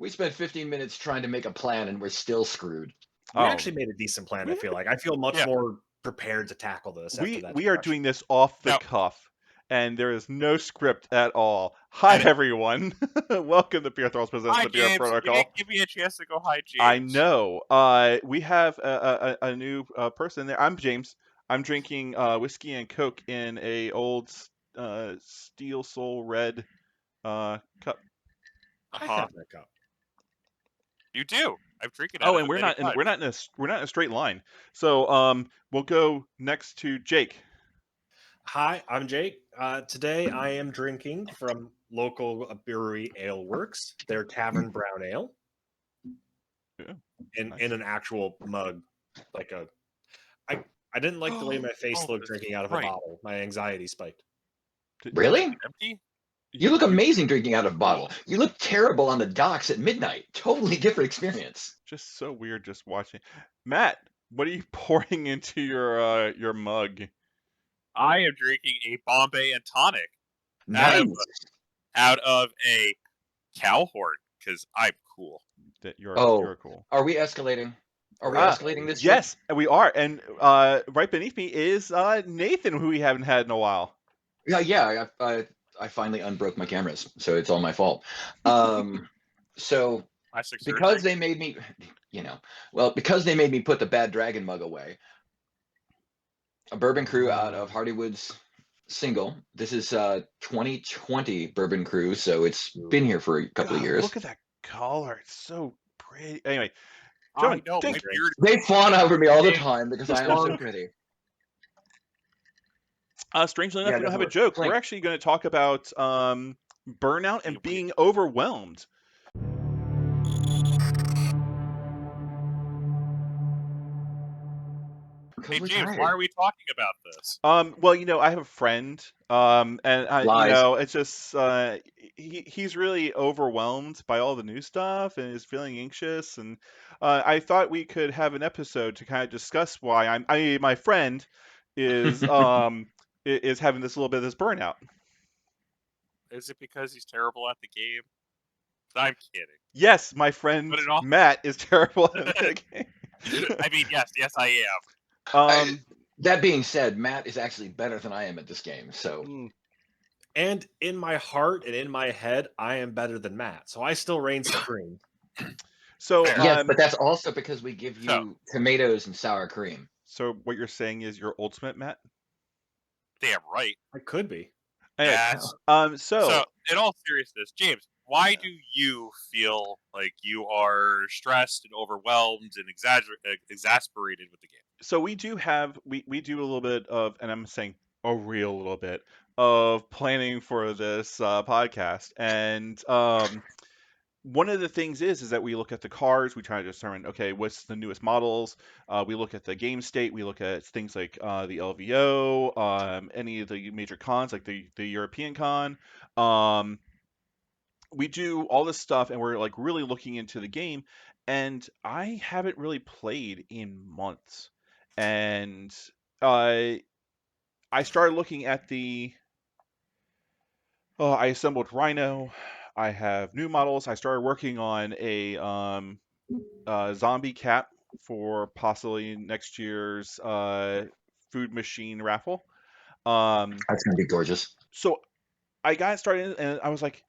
We spent 15 minutes trying to make a plan, and we're still screwed. We actually made a decent plan, I feel like. I feel much more prepared to tackle this after that We are doing this off the cuff, and there is no script at all. Hi, everyone. Welcome to BeerThralls Presents Hi, the Beer James. Protocol. You didn't give me a chance to go hi, James. I know. We have a new person there. I'm James. I'm drinking whiskey and Coke in a old Steel Soul Red cup. I have that cup. You do. I'm drinking out of and we're not in a straight line. So we'll go next to Jake. Hi, I'm Jake. Today I am drinking from local brewery Ale Works, their Tavern Brown Ale. Yeah, in an actual mug. I didn't like the way my face looked drinking out of a bottle. My anxiety spiked. Really? Empty? You look amazing drinking out of a bottle. You look terrible on the docks at midnight. Totally different experience. Just so weird just watching. Matt, what are you pouring into your mug? I am drinking a Bombay and tonic. Nice. Out of a cow horn, because I'm cool. You're cool. Are we escalating? Are we escalating this? Yes, we are. And right beneath me is Nathan, who we haven't had in a while. Yeah. I finally unbroke my cameras, so it's all my fault. So because they made me, because they made me put the Bad Dragon mug away. A Bourbon Crew out of Hardywood's single. This is 2020 Bourbon Crew, so it's been here for a couple of years. Look at that color; it's so pretty. Anyway, they fawn over me all the time because I am so pretty. Strangely enough, we don't have a joke. We're actually going to talk about burnout and being overwhelmed. Hey James, why are we talking about this? Well, I have a friend, and it's just he's really overwhelmed by all the new stuff and is feeling anxious. And I thought we could have an episode to kind of discuss why my friend is is having this little bit of this burnout. Is it because he's terrible at the game? I'm kidding. Yes, my friend Matt is terrible at the game. I mean, yes, I am. That being said, Matt is actually better than I am at this game. So, and in my heart and in my head, I am better than Matt. So I still reign supreme. So yes, but that's also because we give you tomatoes and sour cream. So what you're saying is you're ultimate, Matt? Damn right. I could be. Anyway, yes. So in all seriousness, James, why do you feel like you are stressed and overwhelmed and exasperated with the game? So we do a little bit of, and I'm saying a real little bit of planning for this podcast, and one of the things is that we look at the cars, we try to determine, okay, what's the newest models. We look at the game state, we look at things like the LVO, any of the major cons, like the European con. We do all this stuff, and we're like really looking into the game. And I haven't really played in months, and I started looking at I assembled Rhino. I have new models. I started working on a zombie cat for possibly next year's food machine raffle. That's gonna be gorgeous. So I got started, and I was like,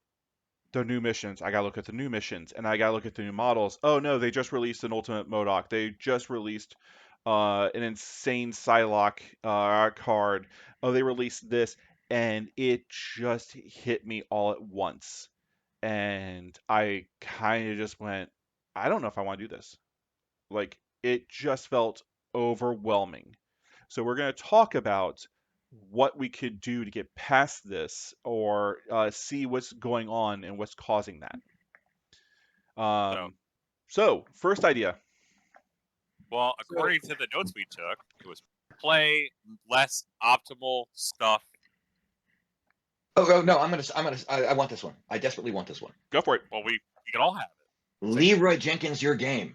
the new missions. I gotta look at the new missions, and I gotta look at the new models. Oh no, they just released an Ultimate MODOK. They just released an insane Psylocke card. Oh, they released this, and it just hit me all at once. And I kind of just went, I don't know if I want to do this. Like, it just felt overwhelming. So we're going to talk about what we could do to get past this, or see what's going on and what's causing that. So first idea. Well, according to the notes we took, it was play less optimal stuff. Oh no! I want this one. I desperately want this one. Go for it. Well, we can all have it. Leroy Jenkins, your game.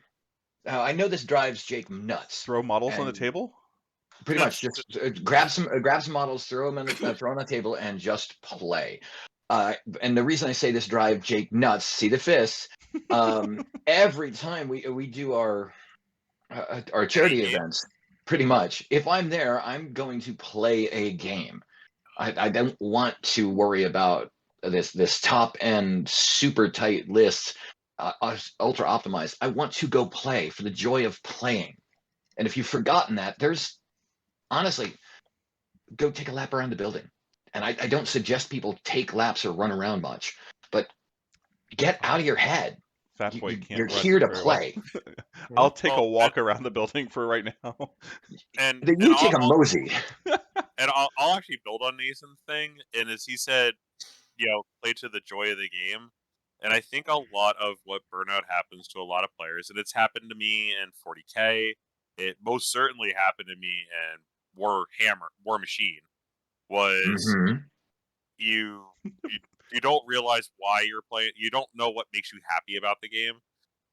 I know this drives Jake nuts. Throw models on the table. Pretty much, just grab some models, throw them on the table, and just play. And the reason I say this drive Jake nuts, see the fists. Every time we do our charity events, pretty much, if I'm there, I'm going to play a game. I don't want to worry about this top end super tight list, ultra optimized. I want to go play for the joy of playing. And if you've forgotten that, there's honestly, go take a lap around the building. And I don't suggest people take laps or run around much, but get out of your head. Fat boy can't You're run here to very play. well. I'll take a walk around the building for right now. And then you take a mosey. And I'll actually build on Nathan's thing. And as he said, play to the joy of the game. And I think a lot of what Burnout happens to a lot of players, and it's happened to me in 40K. It most certainly happened to me in War Machine. Was you don't realize why you're playing. You don't know what makes you happy about the game.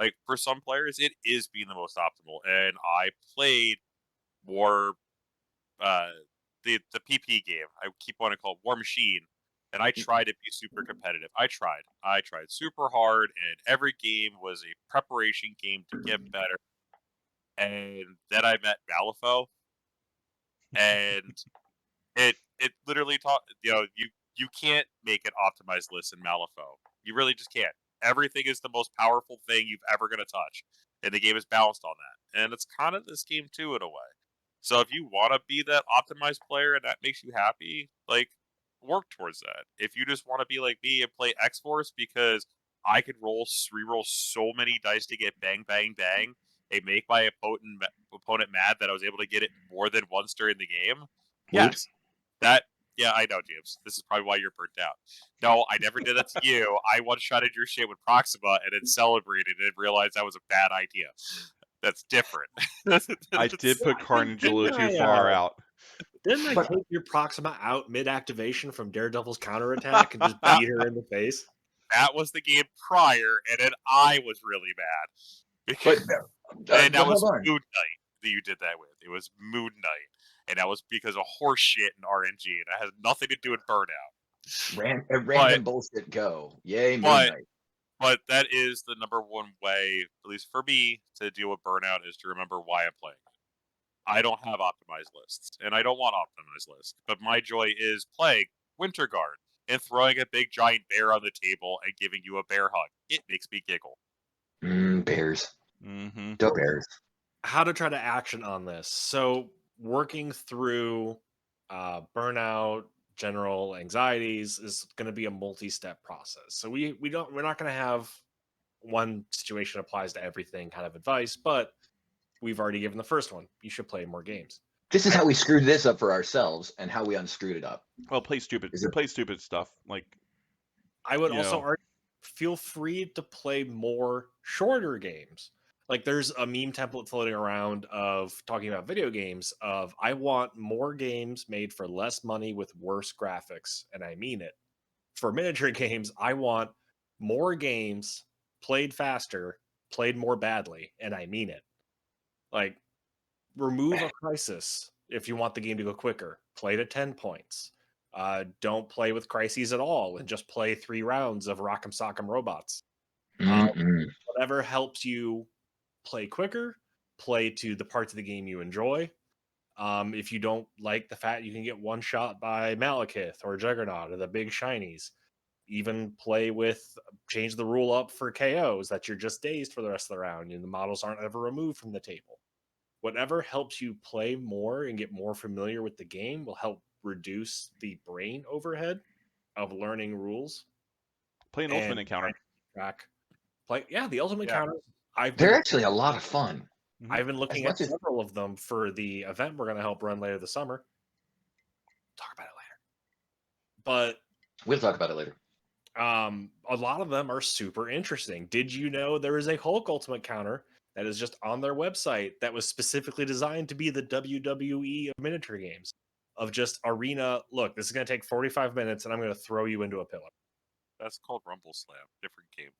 Like for some players, it is being the most optimal. And I played the PP game. I keep wanting to call it War Machine. And I tried to be super competitive. I tried super hard, and every game was a preparation game to get better. And then I met Malifaux, and it literally taught you can't make an optimized list in Malifaux. You really just can't. Everything is the most powerful thing you've ever going to touch, and the game is balanced on that. And it's kind of this game too, in a way. So if you want to be that optimized player and that makes you happy, like, work towards that. If you just want to be like me and play X-Force because I could re-roll so many dice to get bang, bang, bang, and make my opponent mad that I was able to get it more than once during the game. Yes. Yeah, I know, James. This is probably why you're burnt out. No, I never did that to you. I one-shotted your shit with Proxima and then celebrated and realized that was a bad idea. That's different. I did put Carnage a little too far out. Didn't I take your Proxima out mid-activation from Daredevil's counterattack and just beat her in the face? That was the game prior, and then I was really mad. And that was Moon Knight that you did that with. It was Moon Knight. And that was because of horse shit and RNG, and it has nothing to do with Burnout. Random bullshit go. Yay, Moon Knight. But that is the number one way, at least for me, to deal with Burnout, is to remember why I'm playing. I don't have optimized lists, and I don't want optimized lists. But my joy is playing Winterguard and throwing a big giant bear on the table and giving you a bear hug. It makes me giggle. Bears. Mm-hmm. Go Bears. How to try to action on this. So working through burnout, general anxieties is going to be a multi-step process. So we're not going to have one situation applies to everything kind of advice, but we've already given the first one. You should play more games. This is how we screwed this up for ourselves and how we unscrewed it up. Well, play stupid stuff. Like, I would also argue, feel free to play more shorter games. Like, there's a meme template floating around of talking about video games of, I want more games made for less money with worse graphics. And I mean it. For miniature games, I want more games played faster, played more badly. And I mean it. Like, remove a crisis if you want the game to go quicker. Play to 10 points. Don't play with crises at all and just play 3 rounds of Rock'em Sock'em Robots. Whatever helps you play quicker, play to the parts of the game you enjoy. If you don't like the fact you can get one shot by Malekith or Juggernaut or the big shinies, even play with, change the rule up for KOs that you're just dazed for the rest of the round and the models aren't ever removed from the table. Whatever helps you play more and get more familiar with the game will help reduce the brain overhead of learning rules. Play an ultimate encounter. The ultimate encounter. They're actually a lot of fun. I've been looking at several of them for the event we're going to help run later this summer. Talk about it later. But we'll talk about it later. A lot of them are super interesting. Did you know there is a Hulk ultimate counter that is just on their website that was specifically designed to be the WWE of miniature games? Of just arena, look, this is going to take 45 minutes and I'm going to throw you into a pillar. That's called Rumble Slam. Different game.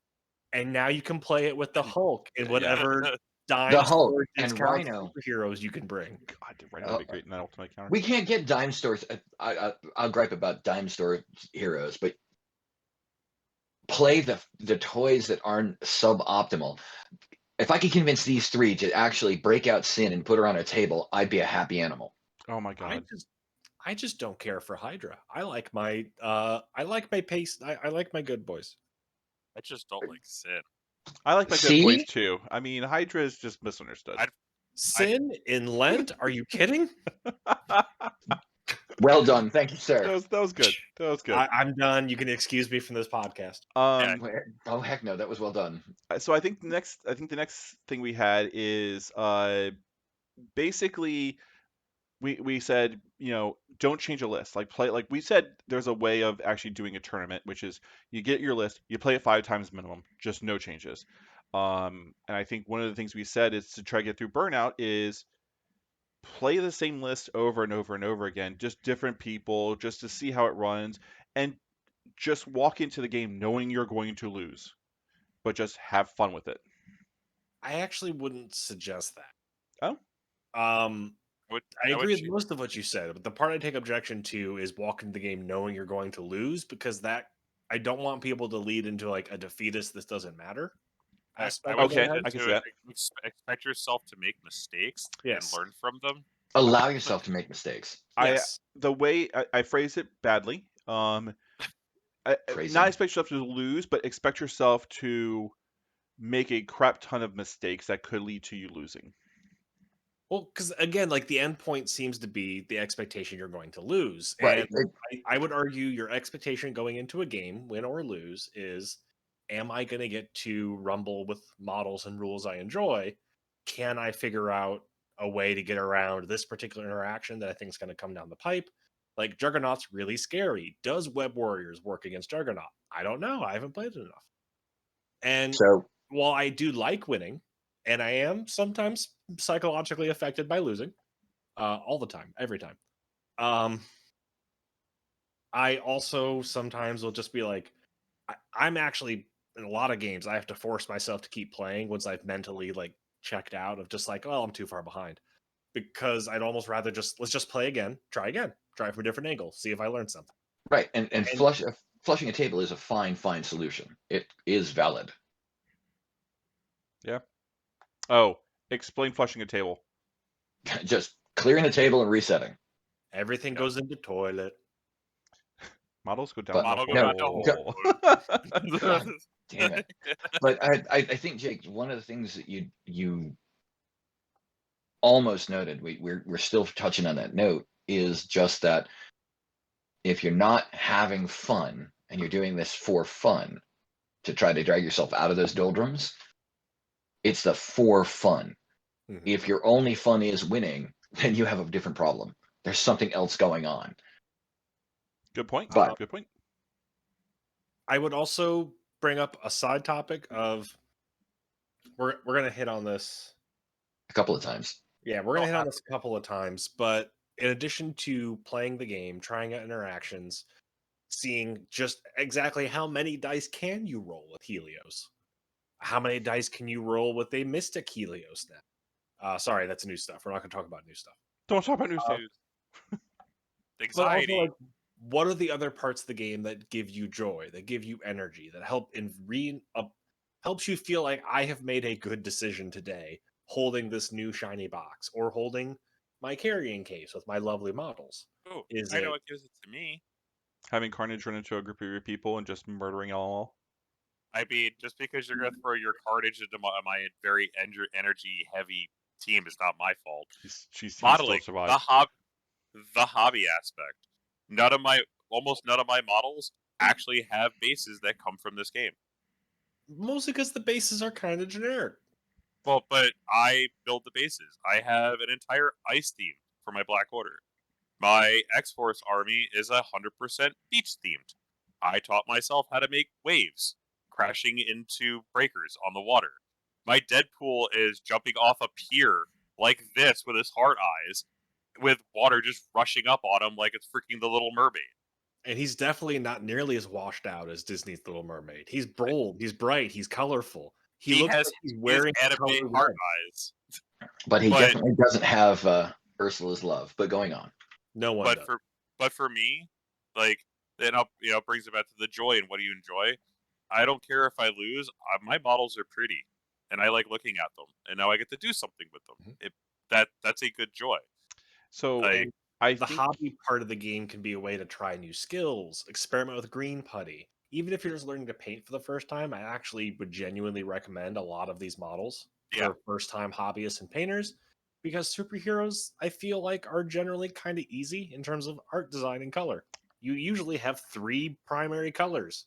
And now you can play it with the Hulk and whatever the Hulk and Rhino superheroes you can bring. God, Rhino would be great in that ultimate counter. We can't get dime stores. I'll gripe about dime store heroes, but play the toys that aren't suboptimal. If I could convince these 3 to actually break out Sin and put her on a table, I'd be a happy animal. Oh my god. I just don't care for Hydra. I like my pace. I like my good boys. I just don't like Sin. I like my good boys too. I mean, Hydra is just misunderstood. Sin in Lent? Are you kidding? Well done, thank you, sir. That was good. That was good. I'm done. You can excuse me from this podcast. Oh heck no, that was well done. So I think the next thing we had is basically we said, don't change a list. Like we said, there's a way of actually doing a tournament, which is you get your list, you play it 5 times minimum, just no changes. And I think one of the things we said is to try to get through Burnout is play the same list over and over and over again, just different people, just to see how it runs, and just walk into the game knowing you're going to lose, but just have fun with it. I actually wouldn't suggest Oh? that. I agree with most of what you said, but the part I take objection to is walking the game knowing you're going to lose, because that I don't want people to lead into like a defeatist, this doesn't matter. I can see that. Expect yourself to make mistakes and learn from them. Allow yourself to make mistakes. The way I phrase it badly, not expect yourself to lose, but expect yourself to make a crap ton of mistakes that could lead to you losing. Well, because again, like the end point seems to be the expectation you're going to lose. Right. And I would argue your expectation going into a game, win or lose, is, am I going to get to rumble with models and rules I enjoy? Can I figure out a way to get around this particular interaction that I think is going to come down the pipe? Like, Juggernaut's really scary. Does Web Warriors work against Juggernaut? I don't know. I haven't played it enough. And so, while I do like winning, and I am sometimes psychologically affected by losing, all the time, every time. I also sometimes will just be like, I'm actually, in a lot of games, I have to force myself to keep playing once I've mentally like checked out of just like, oh, I'm too far behind. Because I'd almost rather let's just play again, try from a different angle, see if I learn something. Right, and flushing a table is a fine solution. It is valid. Yeah. Oh, explain flushing a table. Just clearing the table and resetting. Everything goes into toilet. Models go down the hole. Damn it. But I think, Jake, one of the things that you almost noted, we're still touching on that note, is just that if you're not having fun and you're doing this for fun to try to drag yourself out of those doldrums, it's the for fun. Mm-hmm. If your only fun is winning, then you have a different problem. There's something else going on. Good point. Good point. I would also bring up a side topic of we're going to hit on this a couple of times. Yeah, we're going to hit on this a couple of times, but in addition to playing the game, trying out interactions, seeing just exactly how many dice can you roll with Helios? How many dice can you roll with a Mystic Helios now? Sorry, that's new stuff. We're not going to talk about new stuff. Don't talk about new stuff. Anxiety. Also, like, what are the other parts of the game that give you joy, that give you energy, that helps you feel like I have made a good decision today, holding this new shiny box or holding my carrying case with my lovely models? Oh, I know what gives it to me. Having Carnage run into a group of your people and just murdering all. I mean, just because you're going to throw your Carnage into my very energy-heavy team is not my fault. She's modeling, the hobby aspect. Almost none of my models actually have bases that come from this game. Mostly because the bases are kind of generic. Well, but I build the bases. I have an entire ice team for my Black Order. My X-Force army is 100% beach themed. I taught myself how to make waves, crashing into breakers on the water. My Deadpool is jumping off a pier like this with his heart eyes, with water just rushing up on him like it's freaking the Little Mermaid. And he's definitely not nearly as washed out as Disney's Little Mermaid. He's bold, he's bright, he's colorful. He looks like he's wearing anime heart eyes. But he definitely doesn't have Ursula's love. But going on. No one But for me, like, then brings it back to the joy and what do you enjoy? I don't care if I lose. My models are pretty, and I like looking at them, and now I get to do something with them. That's a good joy. So And I the think hobby part of the game can be a way to try new skills, experiment with green putty. Even if you're just learning to paint for the first time, I actually would genuinely recommend a lot of these models for first-time hobbyists and painters, because superheroes, I feel like, are generally kind of easy in terms of art design and color. You usually have 3 primary colors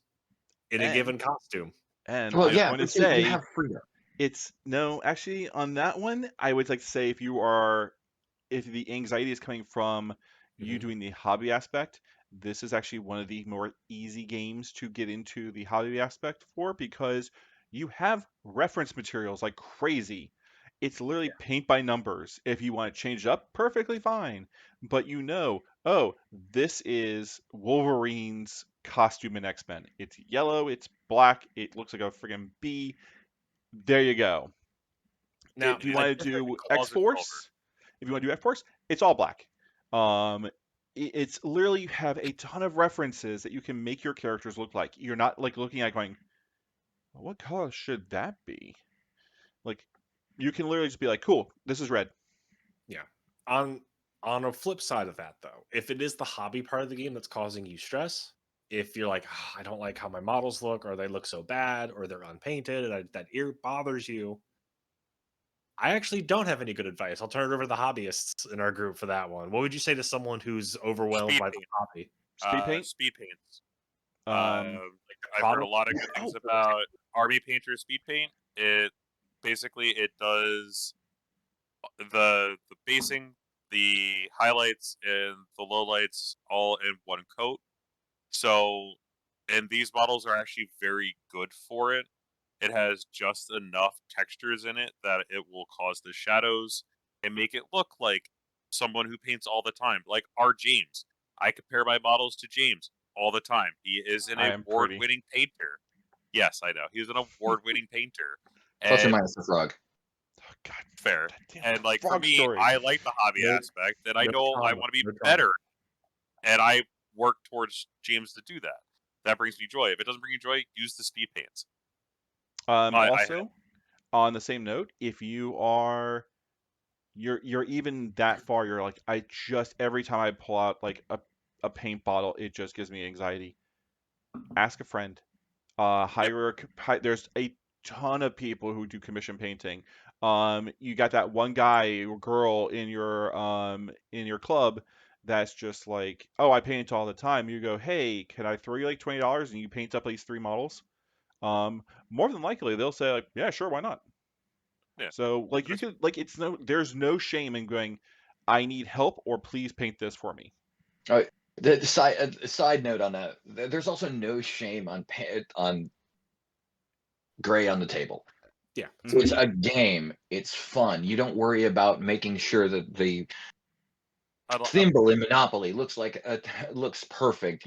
in a given costume. And Well, I'm yeah, going to you say have freedom. it's no, actually on that one, I would like to say if the anxiety is coming from you doing the hobby aspect, this is actually one of the more easy games to get into the hobby aspect for, because you have reference materials like crazy. It's literally paint by numbers. If you want to change it up, perfectly fine. But oh, this is Wolverine's costume in X-Men. It's yellow, it's black, it looks like a friggin' bee. There you go. Now, If you want to do X-Force, it's all black. It's literally you have a ton of references that you can make your characters look like. You're not like looking at going, well, what color should that be? Like, you can literally just be like, cool, this is red. Yeah. On a flip side of that, though, if it is the hobby part of the game that's causing you stress, if you're like, I don't like how my models look, or they look so bad, or they're unpainted, and that ear bothers you, I actually don't have any good advice. I'll turn it over to the hobbyists in our group for that one. What would you say to someone who's overwhelmed by the hobby? Speed paint? Speed paints. Like I've heard a lot of good things about Army Painter speed paint. It does the basing, the highlights, and the lowlights all in one coat. So, and these models are actually very good for it. It has just enough textures in it that it will cause the shadows and make it look like someone who paints all the time, like our James. I compare my models to James all the time. He is an award-winning painter. Yes, I know. He's an award-winning painter. Plus or minus the frog. Oh, God, fair. And like for me, story. I like the hobby aspect, and I know I want to be better, and I work towards James to do that. That brings me joy. If it doesn't bring you joy, use the speed paints. Also, on the same note, if you're even that far, you're like, every time I pull out like a paint bottle, it just gives me anxiety. Ask a friend. There's a ton of people who do commission painting. You got that one guy or girl in your club that's just like, oh, I paint all the time. You go, hey, can I throw you like $20 and you paint up these 3 models? More than likely they'll say like, yeah, sure, why not? Yeah. So like you could like there's no shame in going, I need help, or please paint this for me. All right. The side note on that, there's also no shame on gray on the table. Yeah. So it's a game. It's fun. You don't worry about making sure that the thimble in Monopoly looks perfect.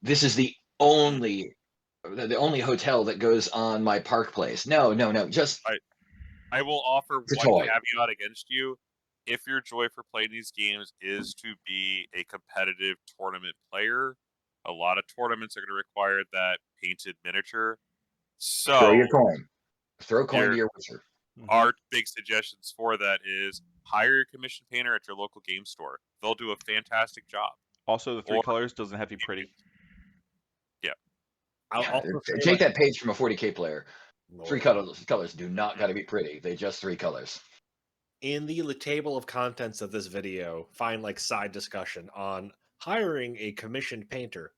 This is the only hotel that goes on my Park Place. No. Just I will offer one caveat against you. If your joy for playing these games is to be a competitive tournament player, a lot of tournaments are going to require that painted miniature. So throw your coin. Throw a coin to your wizard. Our big suggestions for that is hire your commission painter at your local game store. They'll do a fantastic job. Also, the 3 colors doesn't have to be pretty. Yeah. Take that page from a 40K player. 3 colors do not got to be pretty. They just 3 colors. In the table of contents of this video, find like side discussion on hiring a commissioned painter.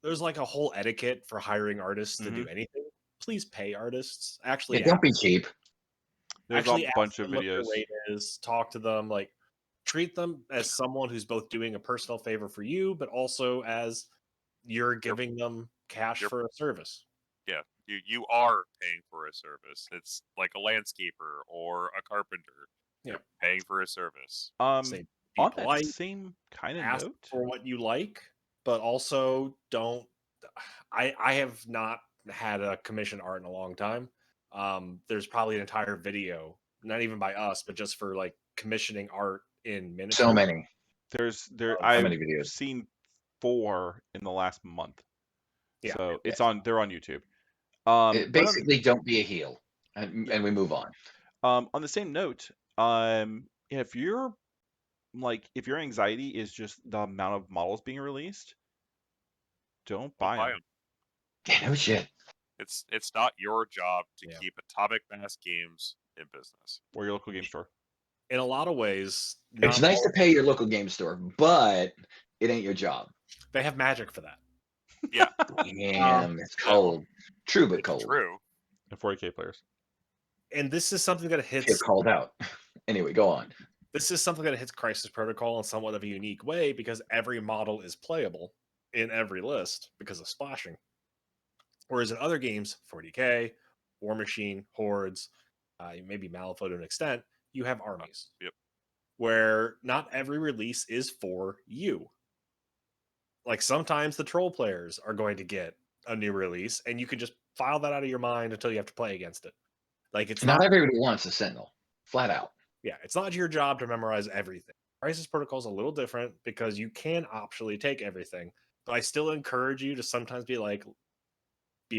There's like a whole etiquette for hiring artists to do anything. Please pay artists. Actually, don't be cheap. There's a bunch of videos. What their rate is, talk to them, like treat them as someone who's both doing a personal favor for you, but also as you're giving them cash for a service. Yeah, you are paying for a service. It's like a landscaper or a carpenter. Yeah, you're paying for a service. On that same kind of ask note, for what you like, but also don't. I have not had a commission art in a long time. There's probably an entire video, not even by us, but just for like commissioning art in miniature. So many. I've seen 4 in the last month. Yeah. So it's Yeah. on. They're on YouTube. Basically, don't be a heel, and we move on. On the same note, if your anxiety is just the amount of models being released, don't buy them. Yeah, no shit. It's not your job to keep Atomic Mass Games in business. Or your local game store. In a lot of ways, It's nice to pay your local game store, but it ain't your job. They have magic for that. Yeah. Damn, it's cold. True, but cold. True. And 40K players. And this is something that hits. You're called out. Anyway, go on. This is something that hits Crisis Protocol in somewhat of a unique way because every model is playable in every list because of splashing. Whereas in other games, 40K, War Machine, Hordes, maybe Malifaux to an extent, you have armies. Yep. Where not every release is for you. Like sometimes the troll players are going to get a new release, and you can just file that out of your mind until you have to play against it. Like it's not everybody wants a Sentinel, flat out. Yeah, it's not your job to memorize everything. Crisis Protocol is a little different because you can optionally take everything, but I still encourage you to sometimes be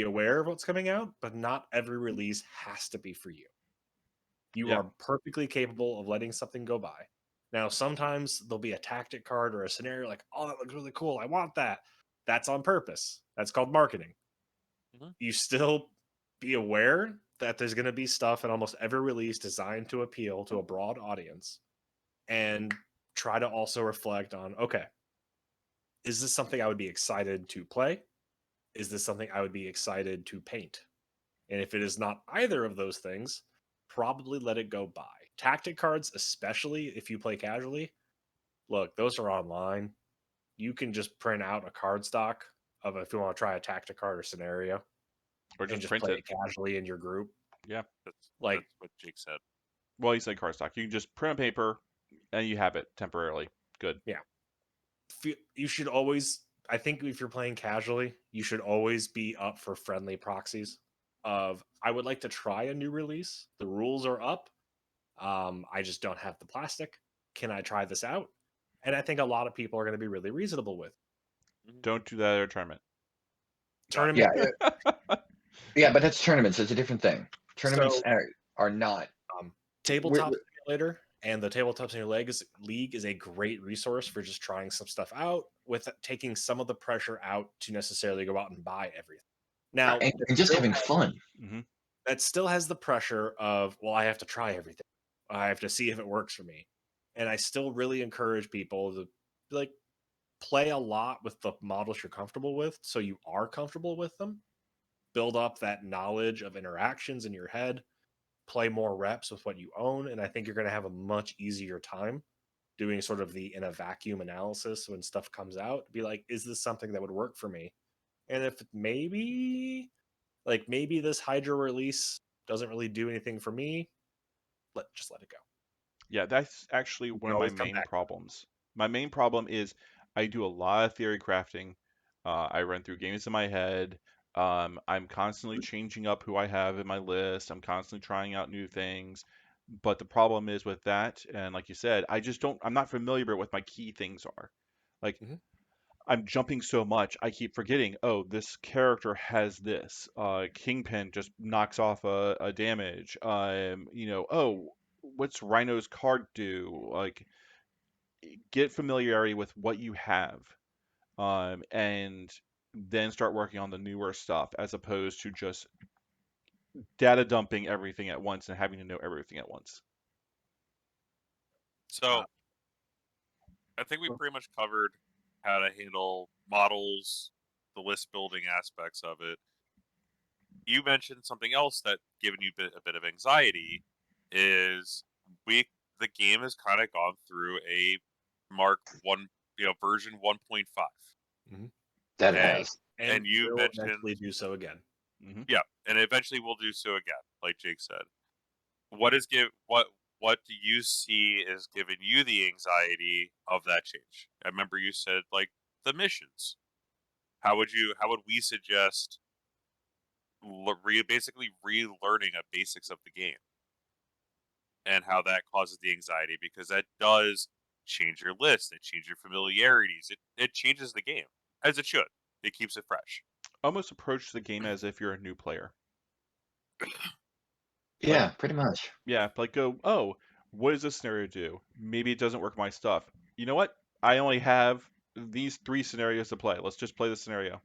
aware of what's coming out, but not every release has to be for you. You are perfectly capable of letting something go by. Now, sometimes there'll be a tactic card or a scenario like, oh, that looks really cool. I want that. That's on purpose. That's called marketing. Mm-hmm. You still be aware that there's going to be stuff in almost every release designed to appeal to a broad audience, and try to also reflect on, okay, is this something I would be excited to play? Is this something I would be excited to paint? And if it is not either of those things, probably let it go by. Tactic cards, especially if you play casually, look, those are online. You can just print out a card stock of if you want to try a tactic card or scenario, or just play it casually in your group. Yeah, that's what Jake said. Well, he said card stock. You can just print on paper, and you have it temporarily. Good. Yeah. You should always, I think if you're playing casually, you should always be up for friendly proxies of, I would like to try a new release. The rules are up. I just don't have the plastic. Can I try this out? And I think a lot of people are going to be really reasonable with. Don't do that at a tournament. Yeah, but that's tournaments. It's a different thing. Tournaments are not. Tabletop Simulator and the Tabletop Simulator League is a great resource for just trying some stuff out with taking some of the pressure out to necessarily go out and buy everything. Now, and just having fun. That still has the pressure of, well, I have to try everything. I have to see if it works for me. And I still really encourage people to play a lot with the models you're comfortable with, so you are comfortable with them. Build up that knowledge of interactions in your head. Play more reps with what you own, and I think you're going to have a much easier time doing sort of the in a vacuum analysis when stuff comes out. Be like, is this something that would work for me? And if maybe this Hydra release doesn't really do anything for me, just let it go. Yeah, that's actually one of my main problems. My main problem is I do a lot of theory crafting. I run through games in my head. I'm constantly changing up who I have in my list. I'm constantly trying out new things. But the problem is with that, and like you said, I'm not familiar with what my key things are. Like, I'm jumping so much, I keep forgetting, oh, this character has this. Kingpin just knocks off a damage. Oh, what's Rhino's card do? Like, get familiarity with what you have. And then start working on the newer stuff as opposed to just data dumping everything at once and having to know everything at once. So I think we pretty much covered how to handle models, the list building aspects of it. You mentioned something else that given you a bit of anxiety is the game has kind of gone through a version 1.5. That has. And you mentioned eventually do so again. Yeah, and eventually we'll do so again, like Jake said. What do you see is giving you the anxiety of that change? I remember you said like the missions. How would we suggest basically relearning a basics of the game and how that causes the anxiety, because that does change your list, it changes your familiarities, it changes the game, as it should. It keeps it fresh. almost approach the game as if you're a new player. Yeah, Like, pretty much. yeah, like go, oh, what does this scenario do? Maybe it doesn't work my stuff. You know what? I only have these 3 scenarios to play. Let's just play the scenario.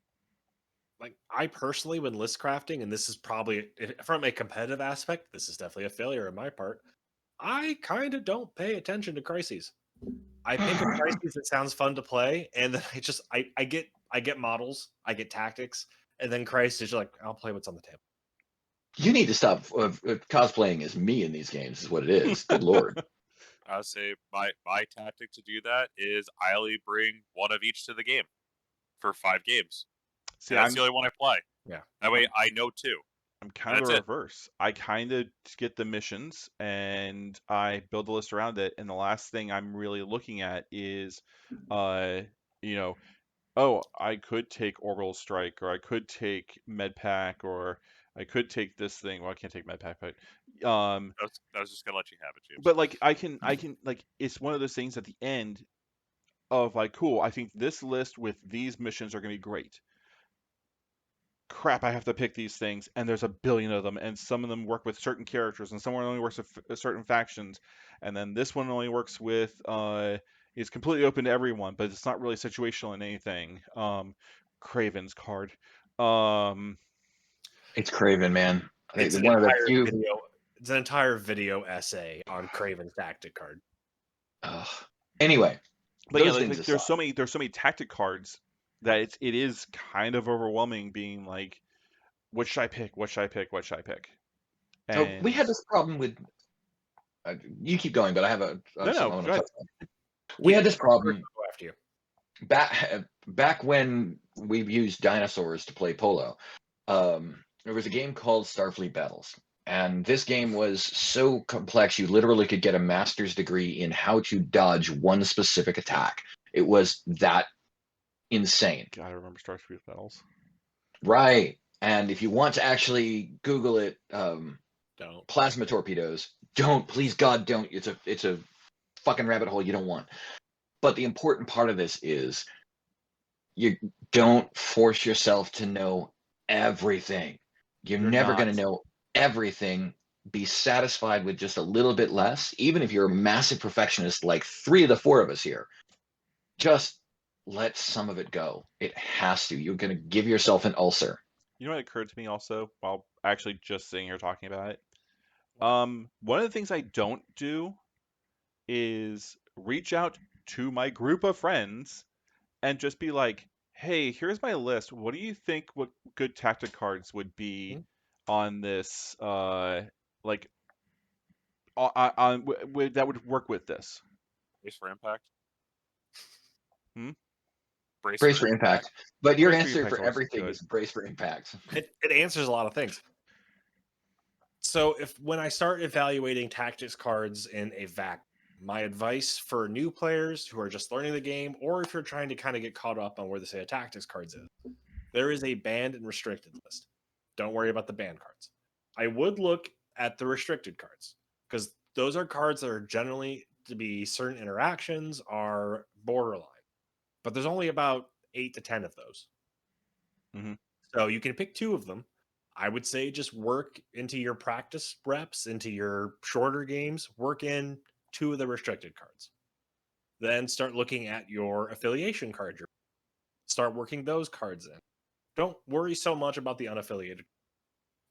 Like, I personally, when list crafting, and this is probably from a competitive aspect, this is definitely a failure on my part. I kind of don't pay attention to crises. I pick a crisis that sounds fun to play, and then I get models, I get tactics, and then crisis, like, I'll play what's on the table. You need to stop cosplaying as me in these games. Is what it is. Good lord. I would say my tactic to do that is I only bring one of each to the game for 5 games. See, and that's the only one I play. Yeah. That way I know 2. I'm kind of the reverse. I kind of get the missions and I build a list around it. And the last thing I'm really looking at is, you know, oh, I could take Orbital Strike, or I could take Medpack, or I could take this thing. Well, I can't take Medpack, but I was just gonna let you have it, James. but like I can like, it's one of those things at the end of like, cool, I think this list with these missions are gonna be great. Crap, I have to pick these things, and there's a billion of them, and some of them work with certain characters, and some one only works with certain factions, and then this one only works with is completely open to everyone, but it's not really situational in anything. Craven's card. It's Craven, man. It's One of the few. It's an entire video essay on Craven's tactic card. Anyway, but yeah, like, there's so many tactic cards that it is kind of overwhelming, being like, what should I pick? What should I pick? What should I pick? And so we had this problem with. You keep going, but I have a. No, go ahead. We had this problem after you. Back when we used dinosaurs to play polo. There was a game called Starfleet Battles, and this game was so complex you literally could get a master's degree in how to dodge one specific attack. It was that insane. Gotta remember Starfleet Battles. Right. And if you want to actually Google it, don't. Plasma torpedoes. Please God, don't. It's a fucking rabbit hole you don't want. But the important part of this is you don't force yourself to know everything. You're never going to know everything. Be satisfied with just a little bit less, even if you're a massive perfectionist like 3 of the 4 of us here. Just let some of it go. It has to. You're going to give yourself an ulcer. You know what occurred to me also while actually just sitting here talking about it? One of the things I don't do is reach out to my group of friends and just be like, hey, here's my list. What do you think what good tactic cards would be on this, like, that would work with this? Brace for impact. Brace for impact. But your answer for everything is brace for impact. It answers a lot of things. So when I start evaluating tactics cards in a vacuum, my advice for new players who are just learning the game, or if you're trying to kind of get caught up on where the say of tactics cards is, there is a banned and restricted list. Don't worry about the banned cards. I would look at the restricted cards, because those are cards that are generally to be certain interactions are borderline. But there's only about 8 to 10 of those. Mm-hmm. So you can pick 2 of them. I would say just work into your practice reps, into your shorter games, work in 2 of the restricted cards. Then start looking at your affiliation card. Start working those cards in. Don't worry so much about the unaffiliated.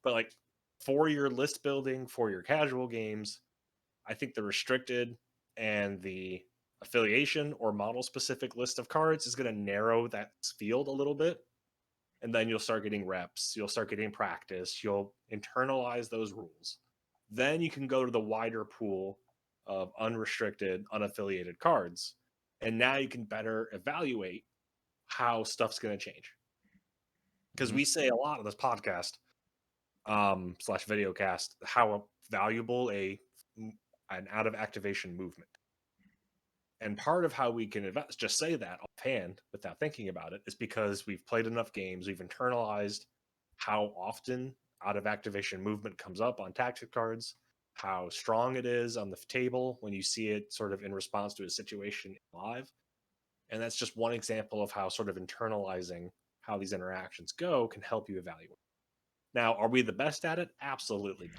But like for your list building, for your casual games, I think the restricted and the affiliation or model specific list of cards is going to narrow that field a little bit. And then you'll start getting reps, you'll start getting practice, you'll internalize those rules. Then you can go to the wider pool of unrestricted, unaffiliated cards. And now you can better evaluate how stuff's going to change. Because we say a lot on this podcast / videocast how valuable an out of activation movement. And part of how we can just say that offhand without thinking about it is because we've played enough games, we've internalized how often out of activation movement comes up on tactic cards, how strong it is on the table when you see it sort of in response to a situation live. And that's just one example of how sort of internalizing how these interactions go can help you evaluate. Now, are we the best at it? Absolutely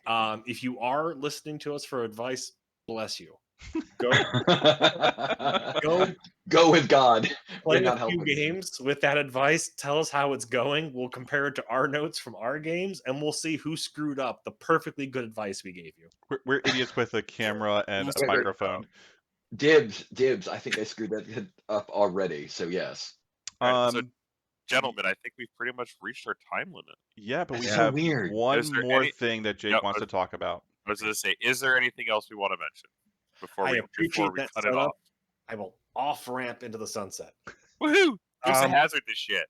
not. If you are listening to us for advice, bless you. Go with God. Play a few games with that advice. Tell us how it's going. We'll compare it to our notes from our games, and we'll see who screwed up the perfectly good advice we gave you. We're idiots with a camera and a microphone. Dibs. I think I screwed that up already. So yes. So, gentlemen, I think we've pretty much reached our time limit. Yeah, but we have one more thing that Jake wants to talk about. I was going to say, is there anything else we want to mention before we cut it off? I will off ramp into the sunset. Woohoo! Dukes of Hazzard this shit.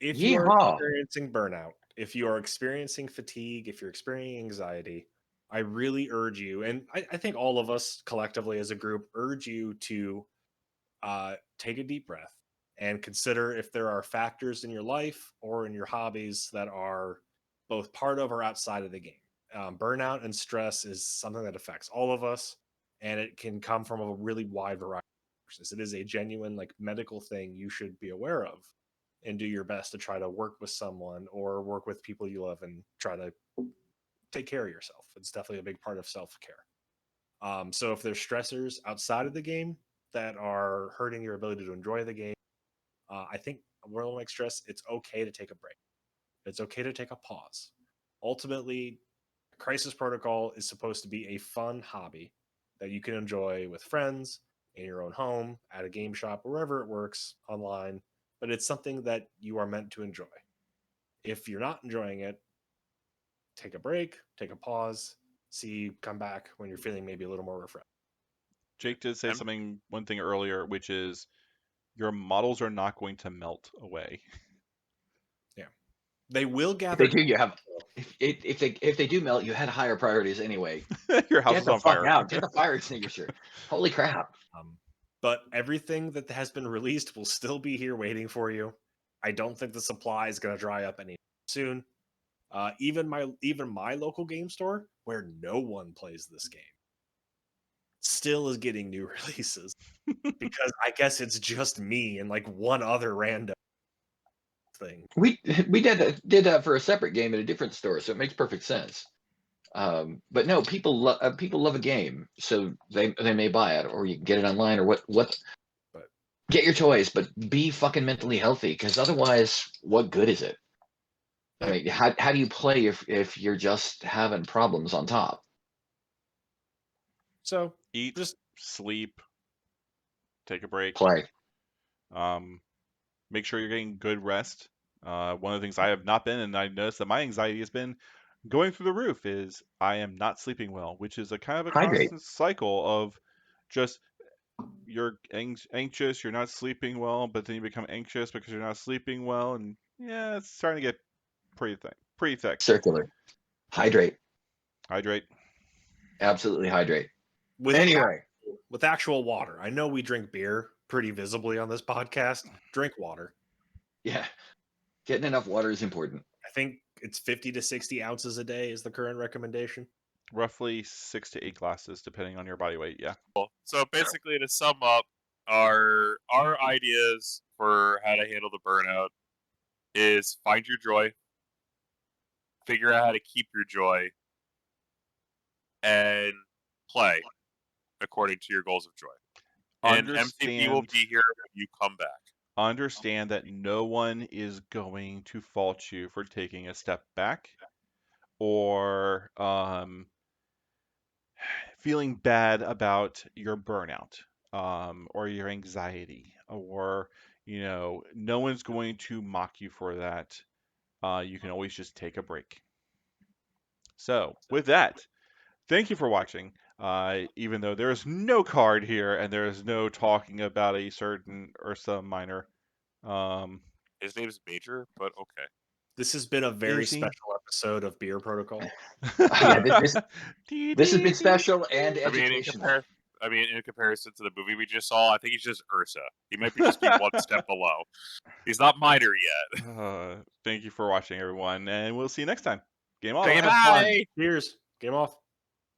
If you are experiencing burnout, if you are experiencing fatigue, if you're experiencing anxiety, I really urge you, and I think all of us collectively as a group urge you to take a deep breath and consider if there are factors in your life or in your hobbies that are both part of or outside of the game. Burnout and stress is something that affects all of us, and it can come from a really wide variety of sources. It is a genuine medical thing you should be aware of and do your best to try to work with someone or work with people you love and try to take care of yourself. It's definitely a big part of self-care. So if there's stressors outside of the game that are hurting your ability to enjoy the game, I think World Like Stress, it's okay to take a break. It's okay to take a pause. Ultimately, Crisis Protocol is supposed to be a fun hobby that you can enjoy with friends, in your own home, at a game shop, wherever it works, online, but it's something that you are meant to enjoy. If you're not enjoying it, take a break, take a pause, come back when you're feeling maybe a little more refreshed. Jake did say one thing earlier, which is your models are not going to melt away. Yeah, they will gather. If they do, you have. If they do melt, you had higher priorities anyway. Your house is on fire. Get the fire extinguisher. Holy crap! But everything that has been released will still be here waiting for you. I don't think the supply is going to dry up any soon. Even my local game store, where no one plays this game, still is getting new releases because I guess it's just me and one other random thing. We did that for a separate game at a different store, so it makes perfect sense. But no, people love a game, so they may buy it, or you can get it online, or what. But get your toys, but be fucking mentally healthy, because otherwise, what good is it? I mean, how do you play if you're just having problems on top? So eat, just sleep, take a break, play. Make sure you're getting good rest. One of the things I have not been, and I noticed that my anxiety has been going through the roof, is I am not sleeping well, which is a kind of a constant cycle of just you're anxious, you're not sleeping well, but then you become anxious because you're not sleeping well, and yeah, it's starting to get pretty thick. Circular. Hydrate. Absolutely hydrate. With actual water. I know we drink beer pretty visibly on this podcast. Drink water. Yeah. Getting enough water is important. I think it's 50 to 60 ounces a day is the current recommendation. Roughly 6 to 8 glasses, depending on your body weight. Yeah. So basically, to sum up, our ideas for how to handle the burnout is find your joy, figure out how to keep your joy, and play according to your goals of joy. And MCP will be here when you come back. Understand that no one is going to fault you for taking a step back or feeling bad about your burnout or your anxiety, or no one's going to mock you for that. You can always just take a break. So with that, thank you for watching. Even though there is no card here and there is no talking about a certain Ursa Minor. His name is Major, but okay. This has been a very special episode of Beer Protocol. This has been special and educational. In comparison to the movie we just saw, I think he's just Ursa. He might just be one step below. He's not Minor yet. Thank you for watching, everyone, and we'll see you next time. Game off. Bye. Cheers. Game off.